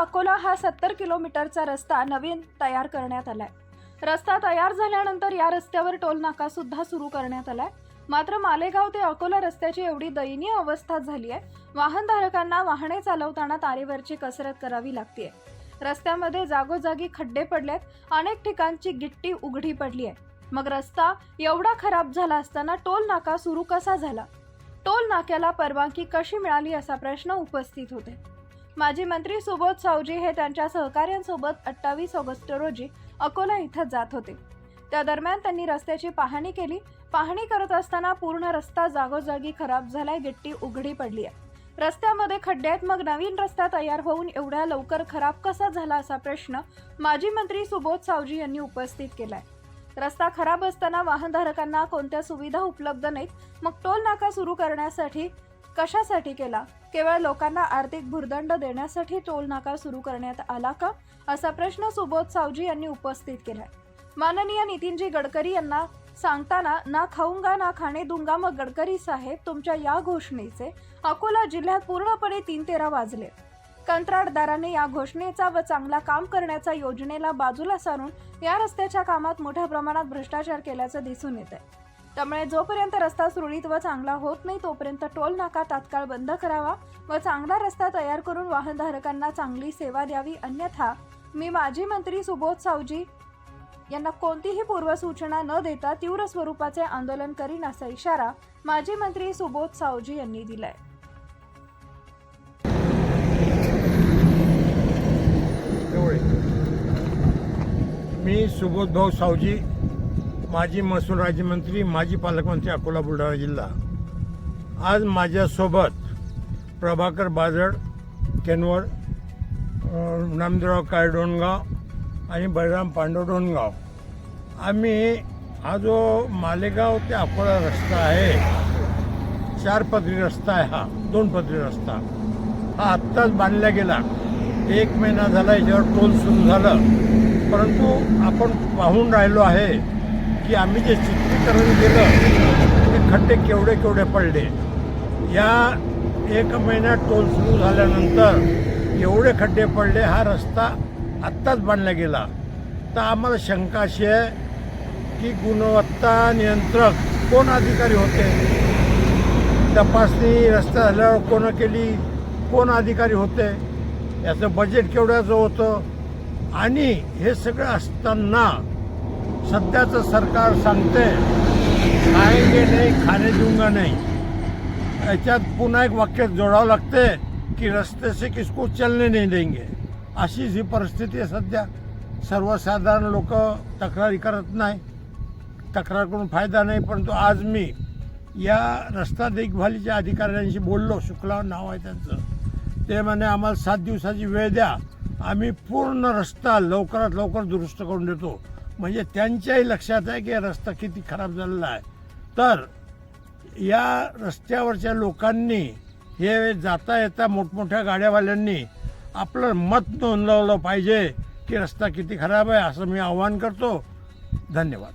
अकोला हा 70 किलोमीटरचा रस्ता नवीन तयार करण्यात आलाय। रस्ता तयार झाल्यानंतर या रस्त्यावर टोल नाका सुद्धा सुरू करण्यात आलाय। मात्र मालेगाव ते अकोला रस्त्याची एवढी दयनीय अवस्था झाली आहे, वाहनधारकांना वाहने चालवताना तारेवरची कसरत करावी लागते। रस्त्यामध्ये जागोजागी खड्डे पडलेत, अनेक ठिकाणची गिट्टी उघडी पडली आहे। मग रस्ता एवढा खराब झाला असताना टोल नाका सुरू कसा झाला? टोल नाक्याला परवानगी कशी मिळाली असा प्रश्न उपस्थित होते। माजी मंत्री सुबोध सावजी हे त्यांच्या सहकाऱ्यांसोबत 28 ऑगस्ट रोजी अकोला इथं जात होते। त्या दरम्यान त्यांनी रस्त्याची पाहणी केली। पाहणी करत असताना पूर्ण रस्ता जागोजागी खराब झालाय, गिट्टी उघडी पडली आहे, रस्त्यामध्ये खड्डे आहेत। मग नवीन रस्ता तयार होऊन एवढ्या लवकर खराब कसा झाला असा प्रश्न माजी मंत्री सुबोध सावजी यांनी उपस्थित केलाय। रस्ता खराब असताना वाहनधारकांना कोणत्या सुविधा उपलब्ध नाहीत, मग टोल नाका सुरू करण्यासाठी कशासाठी केला? केवळ लोकांना आर्थिक भुर्दंड देण्यासाठी टोल नाका सुरू करण्यात आला का, असा प्रश्न सुबोध सावजी यांनी उपस्थित केलाय। माननीय नितीनजी गडकरी यांना सांगताना ना खाऊंगा ना खाणे दूंगा, मग गडकरी साहेब तुमच्या या घोषणेचे अकोला जिल्ह्यात पूर्णपणे 3-13 वाजले। कंत्राटदाराने या घोषणेचा व चांगला काम करण्याचा योजनेला बाजूला सारून या रस्त्याच्या कामात मोठ्या प्रमाणात भ्रष्टाचार केल्याचं दिसून येत आहे। त्यामुळे जोपर्यंत रस्ता सुरळीत व चांगला होत नाही तोपर्यंत टोल नाका तात्काळ बंद करावा व चांगला रस्ता तयार करून वाहनधारकांना चांगली सेवा द्यावी, अन्यथा मी माजी मंत्री सुबोध सावजी यांना कोणतीही पूर्वसूचना न देता तीव्र स्वरूपाचे आंदोलन करीन असा इशारा माजी मंत्री सुबोध सावजी यांनी दिलाय। मी सुबोध भाऊ सावजी, माजी महसूल राज्यमंत्री, माजी पालकमंत्री अकोला बुलढाणा जिल्हा। आज माझ्यासोबत प्रभाकर बाजड, केनवड, नामदेवराव काळडोणगाव आणि बळराम पांडव डोणगाव, आम्ही हा जो मालेगाव ते अकोला रस्ता आहे, 4 पदरी रस्ता आहे, हा 2 पदरी रस्ता, हा आत्ताच बांधला गेला। 1 महिना झाला याच्यावर टोल सुरू झालं, परंतु आपण पाहून राहिलो आहे की आम्ही जे चित्रीकरण केलं ते खड्डे केवढे केवढे पडले। या 1 महिन्यात टोल सुरू झाल्यानंतर एवढे खड्डे पडले, हा रस्ता आत्ताच बांधला गेला। तर आम्हाला शंका अशी आहे की गुणवत्ता नियंत्रक कोण अधिकारी होते, तपासणी रस्ता झाल्यावर कोण केली, कोण अधिकारी होते, याचं बजेट केवढ्याचं होतं, आणि हे सगळं असताना सध्याचं सरकार सांगते खाएंगे नाही खाने दूंगा नाही। याच्यात पुन्हा एक वाक्य जोडावं लागते की रस्ते से किसको चलने नहीं देंगे। अशीच ही परिस्थिती आहे सध्या। सर्वसाधारण लोक तक्रारी करत नाही, तक्रार करून फायदा नाही। परंतु आज मी या रस्ता देखभालीच्या अधिकाऱ्यांशी बोललो, शुक्ला नाव आहे त्यांचं, ते म्हणे आम्हाला 7 दिवसाची वेळ द्या, आम्ही पूर्ण रस्ता लवकरात लवकर दुरुस्त करून देतो। म्हणजे त्यांच्याही लक्षात आहे की रस्ता किती खराब झालेला आहे। तर या रस्त्यावरच्या लोकांनी, हे जाता येता मोठमोठ्या गाड्यावाल्यांनी आपलं मत नोंदवलं पाहिजे की रस्ता किती खराब आहे, असं मी आवाहन करतो। धन्यवाद।